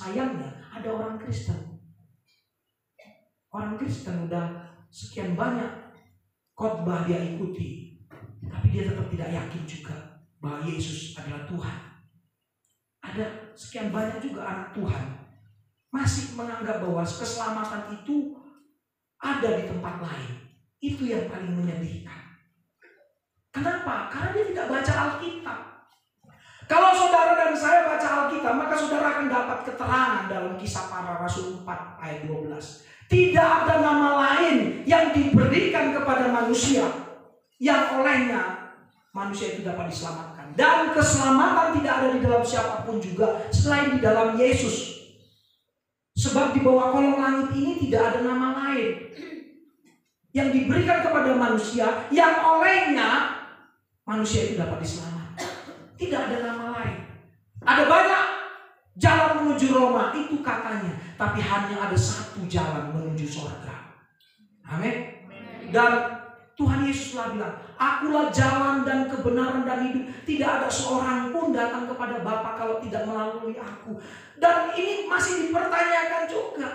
sayangnya ada orang Kristen. Orang Kristen udah sekian banyak khotbah dia ikuti, tapi dia tetap tidak yakin juga bahwa Yesus adalah Tuhan. Ada sekian banyak juga anak Tuhan masih menganggap bahwa keselamatan itu ada di tempat lain. Itu yang paling menyedihkan. Kenapa? Karena dia tidak baca Alkitab. Kalau saudara dan saya baca Alkitab, maka saudara akan dapat keterangan dalam Kisah Para Rasul 4 ayat 12. Tidak ada nama lain yang diberikan kepada manusia yang olehnya manusia itu dapat diselamatkan. Dan keselamatan tidak ada di dalam siapapun juga selain di dalam Yesus. Sebab di bawah kolong langit ini tidak ada nama lain yang diberikan kepada manusia yang olehnya manusia itu dapat diselamatkan. Tidak ada nama lain. Ada banyak jalan menuju Roma, itu katanya. Tapi hanya ada satu jalan menuju surga. Amin. Dan Tuhan Yesus telah bilang, akulah jalan dan kebenaran dan hidup. Tidak ada seorang pun datang kepada Bapa kalau tidak melalui aku. Dan ini masih dipertanyakan juga.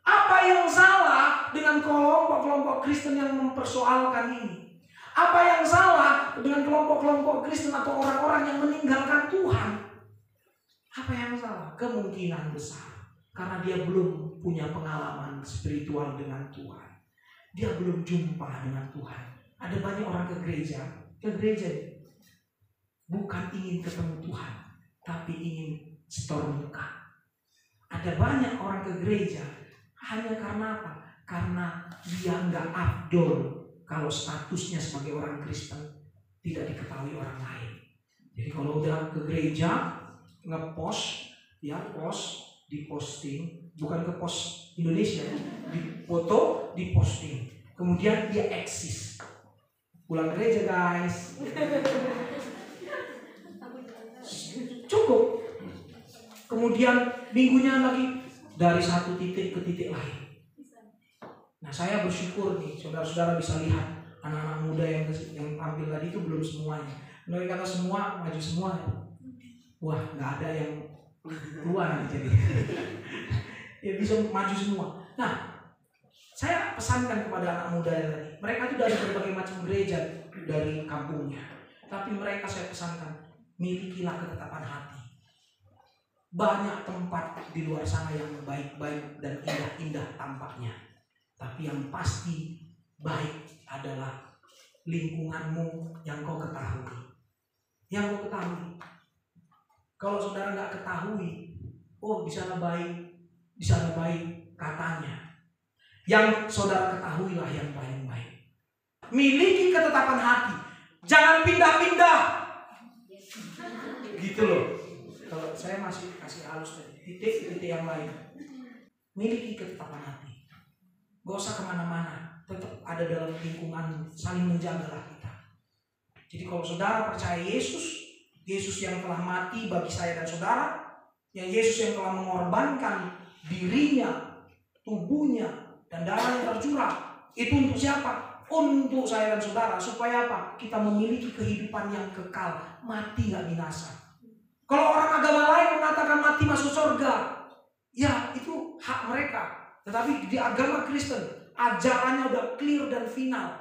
Apa yang salah dengan kelompok-kelompok Kristen yang mempersoalkan ini? Apa yang salah dengan kelompok-kelompok Kristen atau orang-orang yang meninggalkan Tuhan? Apa yang salah? Kemungkinan besar karena dia belum punya pengalaman spiritual dengan Tuhan. Dia belum jumpa dengan Tuhan. Ada banyak orang ke gereja bukan ingin ketemu Tuhan, tapi ingin setor muka. Ada banyak orang ke gereja hanya karena apa? Karena dia nggak afdol kalau statusnya sebagai orang Kristen tidak diketahui orang lain. Jadi kalau udah ke gereja ngepost, ya post, diposting, bukan ke post Indonesia, di foto, diposting. Kemudian dia eksis. Pulang gereja guys. Cukup. Kemudian minggunya lagi dari satu titik ke titik lain. Nah, saya bersyukur nih, saudara-saudara bisa lihat anak-anak muda yang tampil tadi itu belum semuanya. Mereka kata semua maju semua. Wah, nggak ada yang keluar jadi. Ya bisa maju semua. Nah, saya pesankan kepada anak muda tadi, mereka itu dari berbagai macam gereja dari kampungnya. Tapi mereka saya pesankan, milikilah ketetapan hati. Banyak tempat di luar sana yang baik-baik dan indah-indah tampaknya. Tapi yang pasti baik adalah lingkunganmu yang kau ketahui. Yang kau ketahui. Kalau saudara nggak ketahui, oh di sana baik katanya. Yang saudara ketahuilah yang paling baik. Miliki ketetapan hati. Jangan pindah-pindah. Gitu loh. Kalau saya masih kasih halus tadi, titik yang lain. Miliki ketetapan hati. Gak usah kemana-mana, tetap ada dalam lingkungan, saling menjagalah kita. Jadi kalau saudara percaya Yesus yang telah mati bagi saya dan saudara, yang Yesus yang telah mengorbankan dirinya, tubuhnya, dan darah yang tercurah, itu untuk siapa? Untuk saya dan saudara, supaya apa? Kita memiliki kehidupan yang kekal, mati gak binasa. Kalau orang agama lain mengatakan mati masuk surga, ya itu hak mereka. Tetapi di agama Kristen, ajarannya udah clear dan final.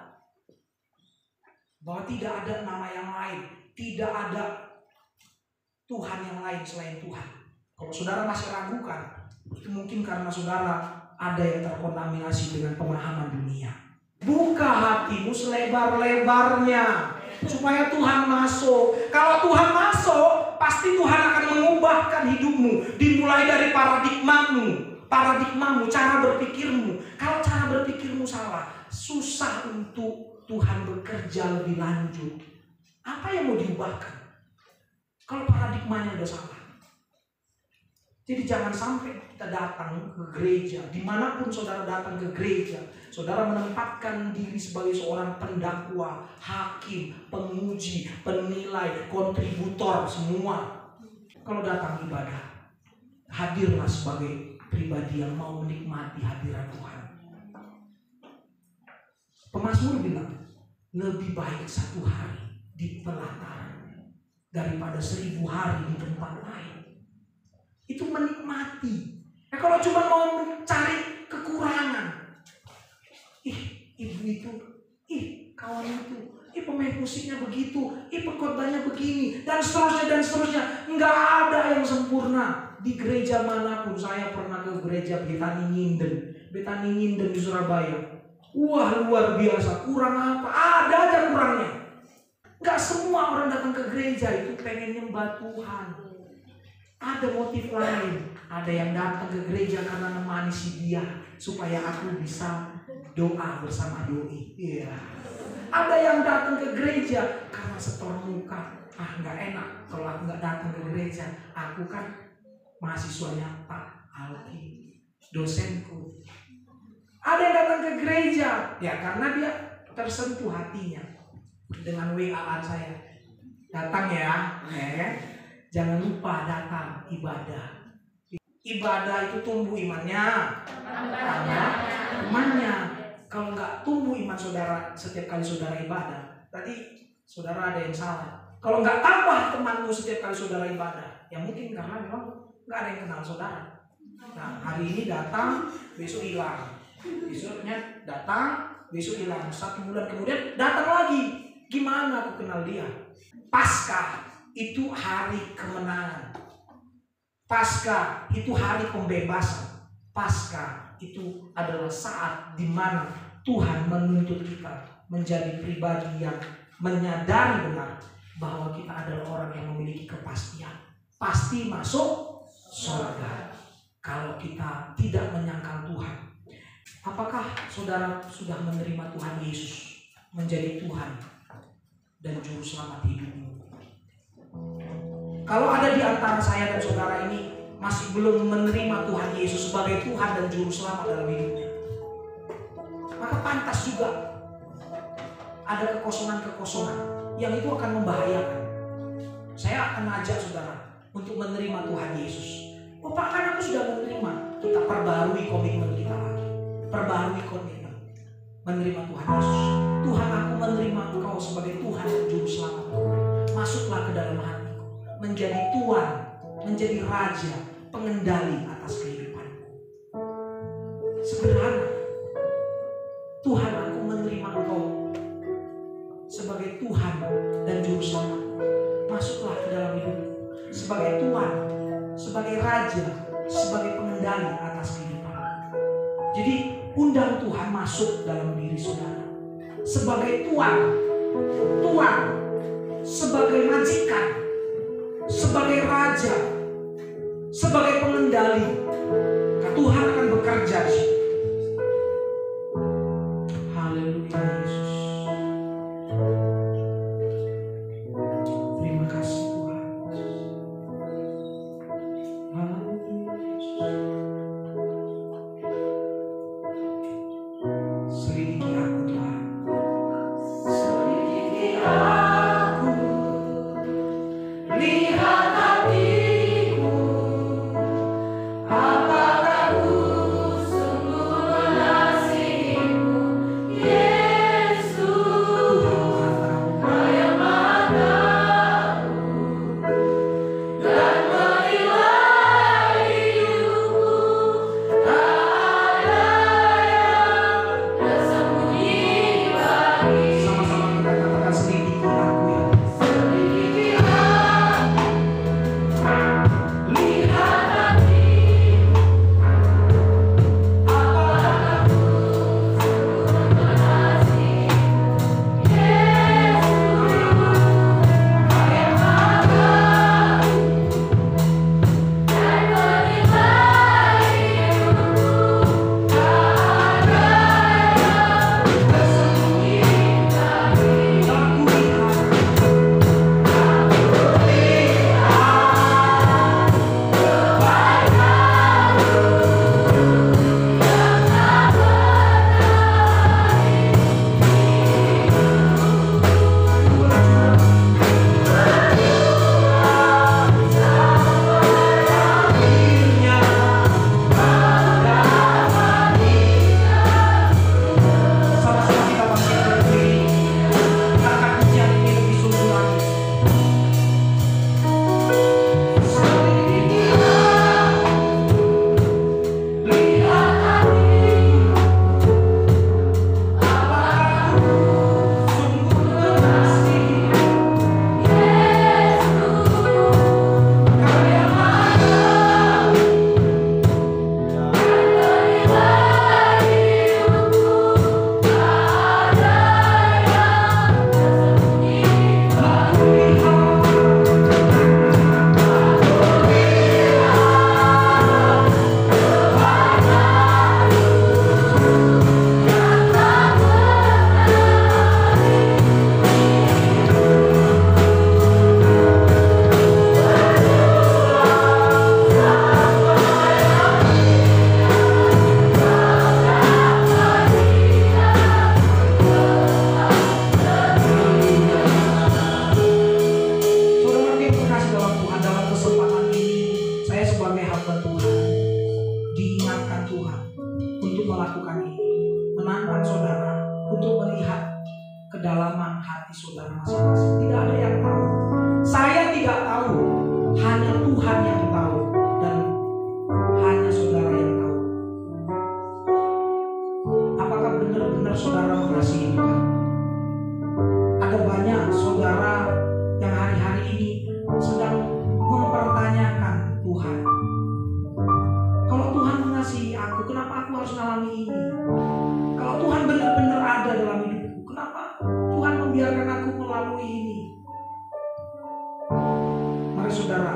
Bahwa tidak ada nama yang lain. Tidak ada Tuhan yang lain selain Tuhan. Kalau saudara masih ragukan, itu mungkin karena saudara ada yang terkontaminasi dengan pemahaman dunia. Buka hatimu selebar-lebarnya, supaya Tuhan masuk. Kalau Tuhan masuk, pasti Tuhan akan mengubahkan hidupmu. Dimulai dari paradigmamu, cara berpikirmu. Kalau cara berpikirmu salah, susah untuk Tuhan bekerja lebih lanjut. Apa yang mau diubahkan kalau paradigmanya udah salah? Jadi jangan sampai kita datang ke gereja, dimanapun saudara datang ke gereja, saudara menempatkan diri sebagai seorang pendakwa, hakim, penguji, penilai, kontributor semua. Kalau datang ibadah, hadirlah sebagai pribadi yang mau menikmati hadirat Tuhan. Pemazmur bilang, lebih baik 1 hari di pelataran daripada 1000 hari di tempat lain. Itu menikmati cuma mau mencari kekurangan. Ibu itu, kawan itu, pemain musiknya begitu, pengkhotbahnya begini, dan seterusnya dan seterusnya. Nggak ada yang sempurna. Di gereja manapun, saya pernah ke gereja Betani Nginden di Surabaya. Wah, luar biasa. Kurang apa? Ada aja kurangnya. Nggak semua orang datang ke gereja itu pengen nyembah Tuhan. Ada motif lain. Ada yang datang ke gereja karena nemani si dia, supaya aku bisa doa bersama doi. Iya. Ada yang datang ke gereja karena setor muka. Nggak enak kalau aku nggak datang ke gereja. Aku kan mahasiswanya Pak Alki, dosenku. Ada yang datang ke gereja ya karena dia tersentuh hatinya dengan WA saya. Datang ya. Jangan lupa datang ibadah. Ibadah itu tumbuh imannya, tambah imannya. Kalau nggak tumbuh iman saudara setiap kali saudara ibadah, tadi saudara ada yang salah. Kalau nggak tambah temanmu setiap kali saudara ibadah, ya mungkin karena memang nggak ada yang kenal saudara. Nah, hari ini datang, besok hilang. Besoknya datang, besok hilang. 1 bulan kemudian datang lagi. Gimana aku kenal dia? Paskah itu hari kemenangan. Paskah itu hari pembebasan. Paskah itu adalah saat di mana Tuhan menuntut kita menjadi pribadi yang menyadari benar bahwa kita adalah orang yang memiliki kepastian. Pasti masuk surga. Kalau kita tidak menyangkal Tuhan. Apakah saudara sudah menerima Tuhan Yesus menjadi Tuhan dan Juru Selamat hidupmu? Kalau ada di antara saya dan saudara ini masih belum menerima Tuhan Yesus sebagai Tuhan dan Juru Selamat dalam hidupnya, maka pantas juga ada kekosongan-kekosongan yang itu akan membahayakan. Saya akan ajak saudara untuk menerima Tuhan Yesus. Pak, kan aku sudah menerima. Kita perbarui komitmen kita lagi. Perbarui komitmen menerima Tuhan Yesus. Tuhan, aku menerima Engkau sebagai Tuhan dan Juru Selamat. Masuklah ke dalam hatiku, menjadi Tuhan, menjadi Raja, pengendali atas kehidupanku. Sederhana. Tuhan, aku menerima Engkau sebagai Tuhan dan Juru Selamat. Masuklah ke dalam hidupku sebagai Tuhan, sebagai Raja, sebagai pengendali atas kehidupan. Jadi undang Tuhan masuk dalam diri saudara sebagai Tuhan, sebagai majikan, sebagai Raja, sebagai pengendali. Tuhan akan bekerja di situ. Haleluya Yesus. Terima kasih Tuhan. Haleluya Yesus. Selidiki aku Tuhan. Selidiki aku. Lihat hatiku. untuk melakukan ini, menantang saudara untuk melihat kedalaman hati saudara masing-masing. Tidak ada yang tahu. Saya tidak tahu, hanya Tuhan yang tahu, dan hanya saudara yang tahu. Apakah benar-benar saudara mengasihi Tuhan? Ada banyak saudara yang hari-hari ini sedang mempertanyakan Tuhan. Kalau Tuhan mengasihi aku, kenapa aku harus mengalami ini? Kalau Tuhan benar-benar ada dalam hidupku, kenapa Tuhan membiarkan aku melalui ini? Mari saudara,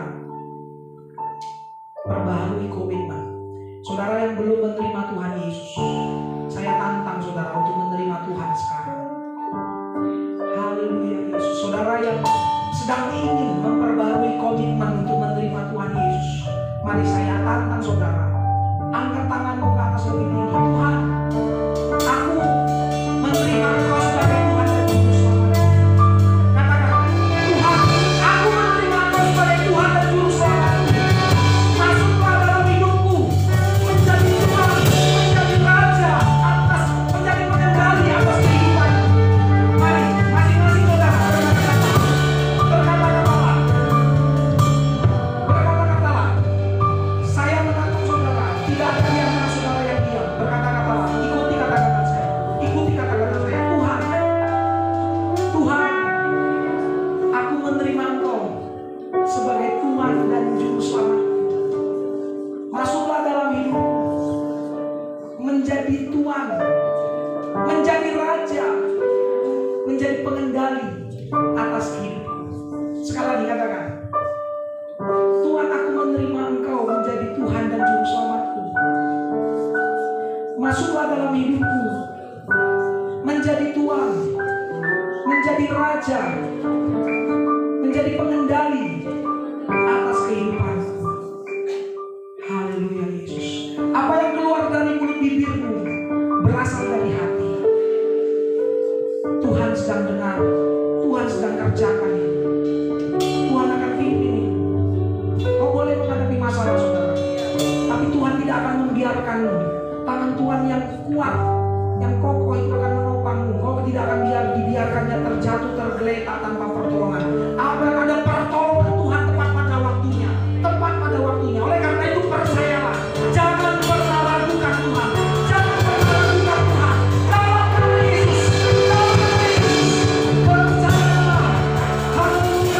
perbaharui komitmen. Saudara yang belum menerima Tuhan Yesus, saya tantang saudara untuk menerima Tuhan sekarang. Haleluya Yesus. Saudara yang sedang ingin memperbarui komitmen untuk menerima Tuhan Yesus, mari saya tantang saudara, angkat tanganmu ke atas lebih tinggi. Tuhan, aku menerima Engkau sebagai Tuhan dan Juru Selamat. Katakan, Tuhan, aku menerima Engkau sebagai Tuhan dan Juru Selamat. Masuklah dalam hidupku, menjadi Tuhan, menjadi Raja atas, menjadi pengendali atas kehidupan. Mari, masing-masing saudara berkata-katalah. Berkata-katalah. Saya menantang saudara, tidak ada di antara saudara yang diam. Berkata-katalah, ikuti kata-kata saya. Ikuti kata-kata saya. Tuhan, Tuhan, aku menerima Engkau sebagai Tuhan dan Juru Selamat. Masuklah dalam hidup, menjadi Tuhan, menjadi Raja, menjadi pengendali atas hidupku. Sekali lagi katakan, Tuhan, aku menerima Engkau menjadi Tuhan dan Juru Selamatku. Masuklah dalam hidupku, menjadi Tuhan, menjadi Raja, menjadi pengendali atas kehidupanku. Haleluya Yesus. Apa yang keluar dari mulut bibirmu berasal dari hati. Tuhan sedang dengar, Tuhan sedang kerjakan ini. Tuhan akan pimpin ini. Kau boleh menghadapi masalah saudara, tapi Tuhan tidak akan membiarkanmu. Tangan Tuhan yang kuat, yang kokoh itu akan menopangmu. Kau tidak akan dibiarkannya terjatuh, tergeletak tanpa pertolongan. Akan ada pertolongan Tuhan tepat pada waktunya, tepat pada waktunya. Oleh karena itu percayalah, jangan pernah ragukan Tuhan, jangan pernah ragukan Tuhan. Dalam nama Yesus, dalam nama Yesus, percayalah. Haleluya.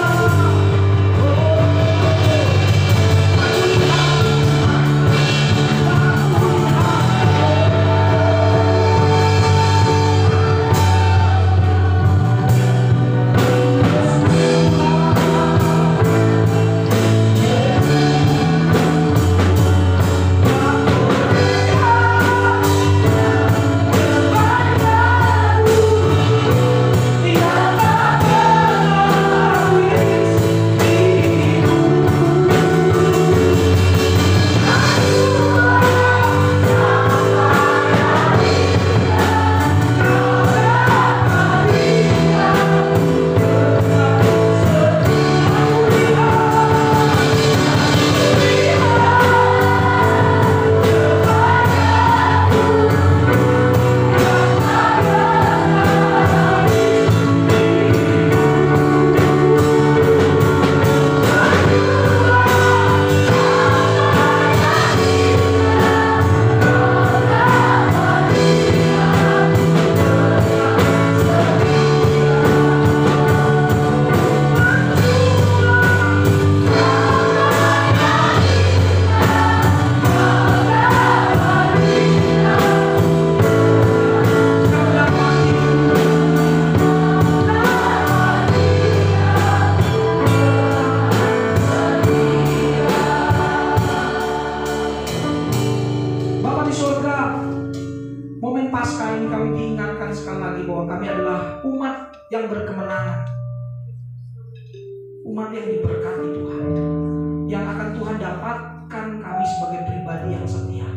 Umat yang diberkati Tuhan, yang akan Tuhan dapatkan kami sebagai pribadi yang setia.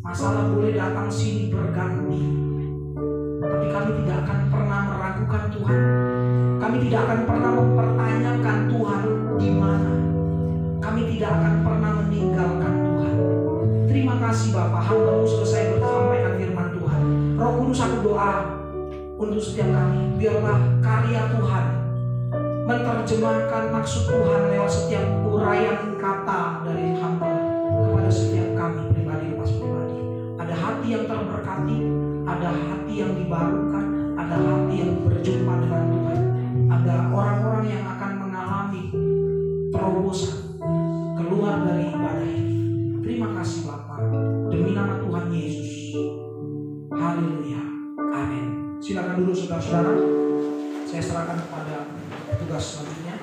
Masalah boleh datang sini berganti, tapi kami tidak akan pernah meragukan Tuhan. Kami tidak akan pernah mempertanyakan Tuhan di mana. Kami tidak akan pernah meninggalkan Tuhan. Terima kasih Bapa, hamba-Mu selesai bersampaikan firman Tuhan. Roh Kudus, aku doa untuk setiap kami, biarlah karya Tuhan menerjemahkan maksud Tuhan lewat setiap uraian kata dari hamba kepada setiap kami pribadi lepas pribadi. Ada hati yang terberkati, ada hati yang dibarukan, ada hati yang berjumpa dengan Tuhan. Ada orang-orang yang akan mengalami terobosan keluar dari ibadah ini. Terima kasih Bapa, demi nama Tuhan Yesus. Haleluya, amin. Silakan dulu saudara-saudara, saya serahkan kepada tugas selanjutnya.